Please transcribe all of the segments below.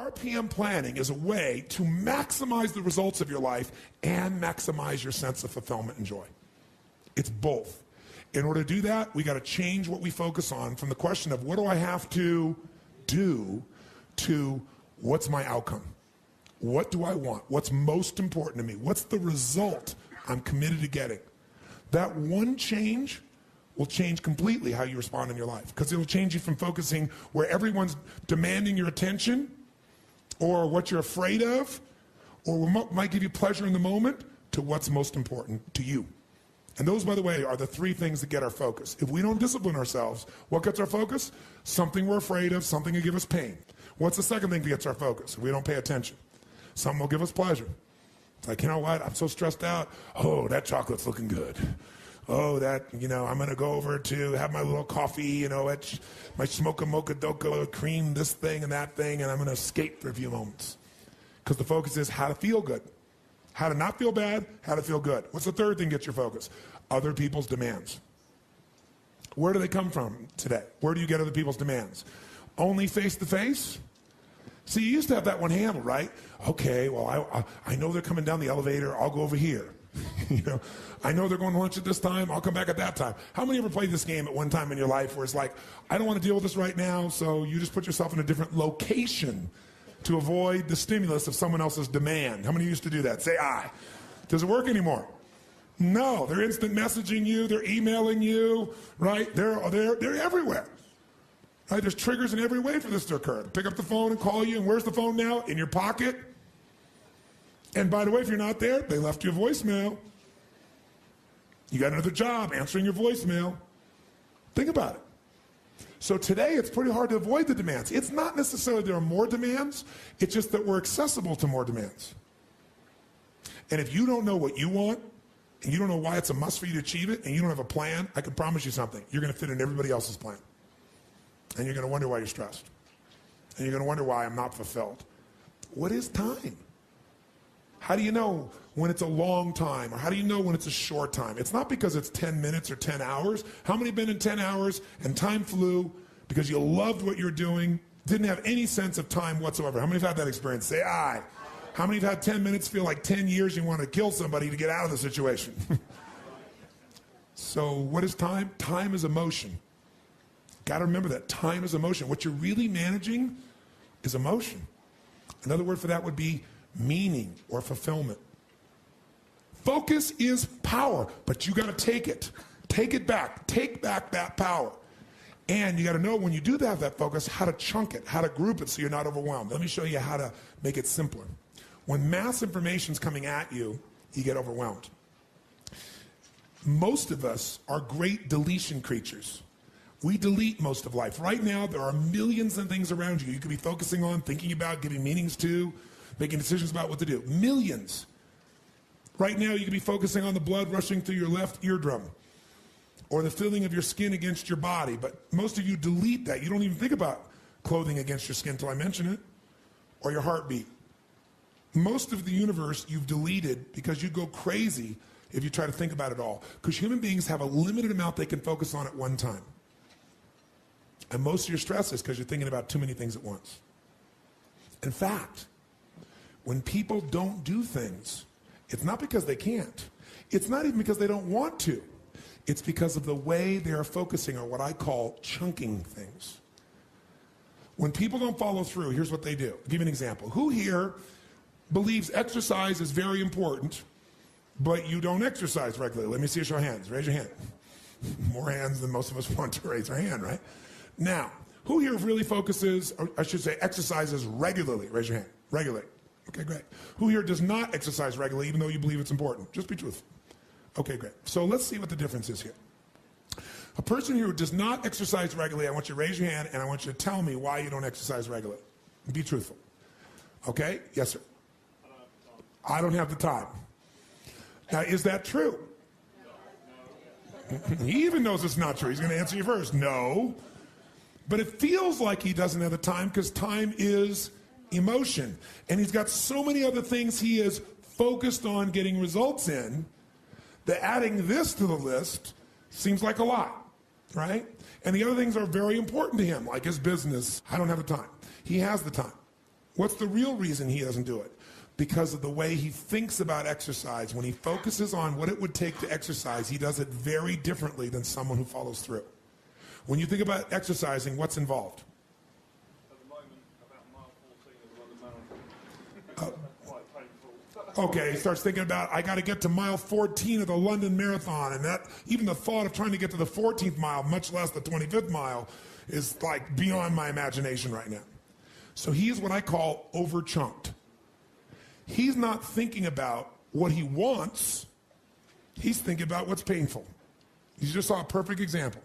RPM planning is a way to maximize the results of your life and maximize your sense of fulfillment and joy. It's both. In order to do that, we got to change what we focus on from the question of what do I have to do to what's my outcome? What do I want? What's most important to me? What's the result I'm committed to getting? That one change will change completely how you respond in your life, because it'll change you from focusing where everyone's demanding your attention or what you're afraid of or what might give you pleasure in the moment to what's most important to you. And those, by the way, are the three things that get our focus. If we don't discipline ourselves, what gets our focus? Something we're afraid of, something will give us pain. What's the second thing that gets our focus? If we don't pay attention. Something will give us pleasure. It's like, you know what, I'm so stressed out. Oh, that chocolate's looking good. Oh, that, I'm going to go over to have my little coffee, my smoke a mocha doka cream, this thing and that thing, and I'm going to escape for a few moments. Because the focus is how to feel good. How to not feel bad, how to feel good. What's the third thing that gets your focus? Other people's demands. Where do they come from today? Where do you get other people's demands? Only face-to-face? See, you used to have that one handled, right? Okay, well, I know they're coming down the elevator. I'll go over here. I know they're going to lunch at this time. I'll come back at that time. How many ever played this game at one time in your life where it's like, I don't want to deal with this right now, so you just put yourself in a different location to avoid the stimulus of someone else's demand? How many used to do that? Say aye. Does it work anymore? No. They're instant messaging you. They're emailing you, right? They're everywhere. Right? There's triggers in every way for this to occur. Pick up the phone and call you, and where's the phone now? In your pocket. And by the way, if you're not there, they left you a voicemail. You got another job answering your voicemail. Think about it. So today, it's pretty hard to avoid the demands. It's not necessarily there are more demands. It's just that we're accessible to more demands. And if you don't know what you want, and you don't know why it's a must for you to achieve it, and you don't have a plan, I can promise you something. You're going to fit in everybody else's plan. And you're going to wonder why you're stressed. And you're going to wonder why I'm not fulfilled. What is time? How do you know when it's a long time, or how do you know when it's a short time? It's not because it's 10 minutes or 10 hours. How many have been in 10 hours and time flew because you loved what you're doing, didn't have any sense of time whatsoever? How many have had that experience? Say aye. How many have had 10 minutes feel like 10 years you want to kill somebody to get out of the situation? So what is time? Time is emotion. Got to remember that. Time is emotion. What you're really managing is emotion. Another word for that would be meaning or fulfillment. Focus is power, but you got to take it. Take it back. Take back that power. And you got to know when you do have that focus, how to chunk it, how to group it so you're not overwhelmed. Let me show you how to make it simpler. When mass information is coming at you, you get overwhelmed. Most of us are great deletion creatures. We delete most of life. Right now, there are millions of things around you could be focusing on, thinking about, giving meanings to, making decisions about what to do. Millions. Right now, you could be focusing on the blood rushing through your left eardrum or the feeling of your skin against your body. But most of you delete that. You don't even think about clothing against your skin until I mention it, or your heartbeat. Most of the universe you've deleted because you go crazy if you try to think about it all. Because human beings have a limited amount they can focus on at one time. And most of your stress is because you're thinking about too many things at once. In fact, when people don't do things, it's not because they can't. It's not even because they don't want to. It's because of the way they are focusing on what I call chunking things. When people don't follow through, here's what they do. I'll give you an example. Who here believes exercise is very important, but you don't exercise regularly? Let me see a show of hands. Raise your hand. More hands than most of us want to raise our hand, right? Now, who here really focuses, or I should say exercises regularly? Raise your hand. Regularly. Okay, great. Who here does not exercise regularly even though you believe it's important? Just be truthful. Okay, great. So let's see what the difference is here. A person who does not exercise regularly, I want you to raise your hand and I want you to tell me why you don't exercise regularly. Be truthful. Okay? Yes, sir. I don't have the time. Now, is that true? He even knows it's not true. He's going to answer you first. No. But it feels like he doesn't have the time because time is emotion. And he's got so many other things he is focused on getting results in that adding this to the list seems like a lot, right? And the other things are very important to him, like his business. I don't have the time. He has the time. What's the real reason he doesn't do it? Because of the way he thinks about exercise. When he focuses on what it would take to exercise, he does it very differently than someone who follows through. When you think about exercising, what's involved? At the moment, about mile 14 of the London Marathon. Quite painful. Okay, he starts thinking about, I got to get to mile 14 of the London Marathon, and that even the thought of trying to get to the 14th mile, much less the 25th mile, is like beyond my imagination right now. So he's what I call over-chunked. He's not thinking about what he wants. He's thinking about what's painful. You just saw a perfect example.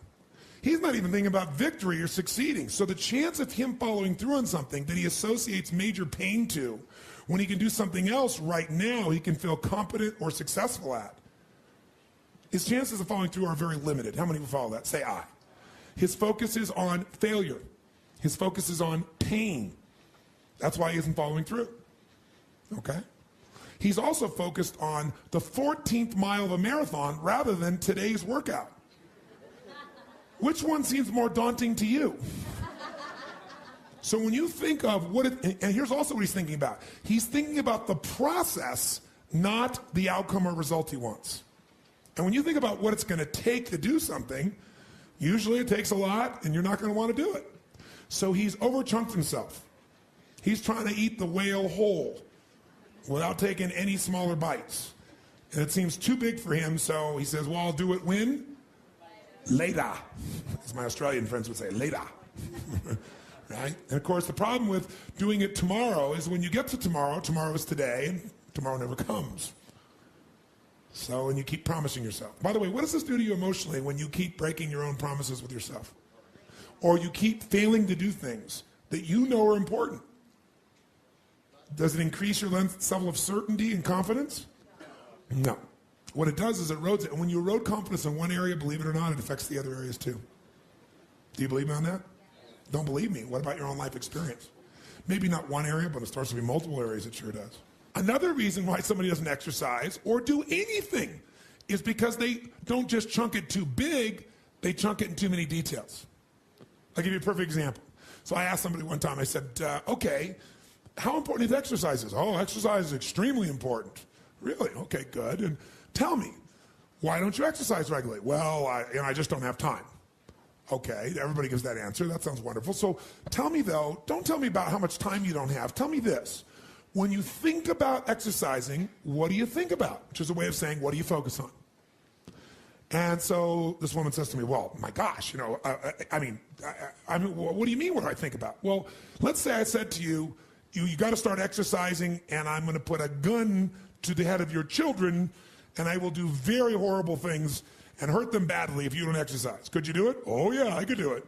He's not even thinking about victory or succeeding. So the chance of him following through on something that he associates major pain to, when he can do something else right now he can feel competent or successful at, his chances of following through are very limited. How many will follow that? Say I. His focus is on failure. His focus is on pain. That's why he isn't following through. Okay? He's also focused on the 14th mile of a marathon rather than today's workout. Which one seems more daunting to you? So when you think of what it, and here's also what he's thinking about. He's thinking about the process, not the outcome or result he wants. And when you think about what it's going to take to do something, usually it takes a lot and you're not going to want to do it. So he's overchunked himself. He's trying to eat the whale whole without taking any smaller bites. And it seems too big for him, so he says, well, I'll do it when? Later. As my Australian friends would say, later. Right? And of course, the problem with doing it tomorrow is when you get to tomorrow, tomorrow is today, and tomorrow never comes. So, and you keep promising yourself. By the way, what does this do to you emotionally when you keep breaking your own promises with yourself? Or you keep failing to do things that you know are important? Does it increase your level of certainty and confidence? No. What it does is it erodes it. And when you erode confidence in one area, believe it or not, it affects the other areas too. Do you believe me on that? Don't believe me. What about your own life experience? Maybe not one area, but it starts to be multiple areas. It sure does. Another reason why somebody doesn't exercise or do anything is because they don't just chunk it too big, they chunk it in too many details. I'll give you a perfect example. So I asked somebody one time, I said, okay, how important is exercise? Oh, exercise is extremely important. Really? Okay, good. And tell me, why don't you exercise regularly? Well, I just don't have time. Okay, everybody gives that answer. That sounds wonderful. So tell me though, don't tell me about how much time you don't have. Tell me this. When you think about exercising, what do you think about? Which is a way of saying, what do you focus on? And so this woman says to me, well, my gosh, you know, I mean, what do you mean what do I think about? Well, let's say I said to you, you got to start exercising and I'm going to put a gun to the head of your children and I will do very horrible things and hurt them badly if you don't exercise. Could you do it? Oh yeah, I could do it.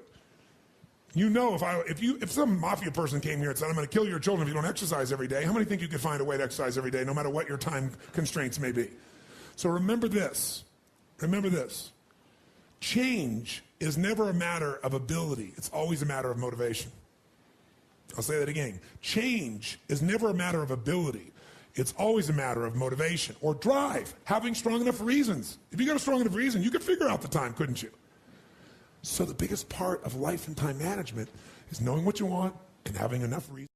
You know, if some mafia person came here and said, I'm going to kill your children if you don't exercise every day, how many think you could find a way to exercise every day, no matter what your time constraints may be? So remember this. Remember this. Change is never a matter of ability. It's always a matter of motivation. I'll say that again. Change is never a matter of ability. It's always a matter of motivation or drive, having strong enough reasons. If you got a strong enough reason, you could figure out the time, couldn't you? So the biggest part of life and time management is knowing what you want and having enough reason.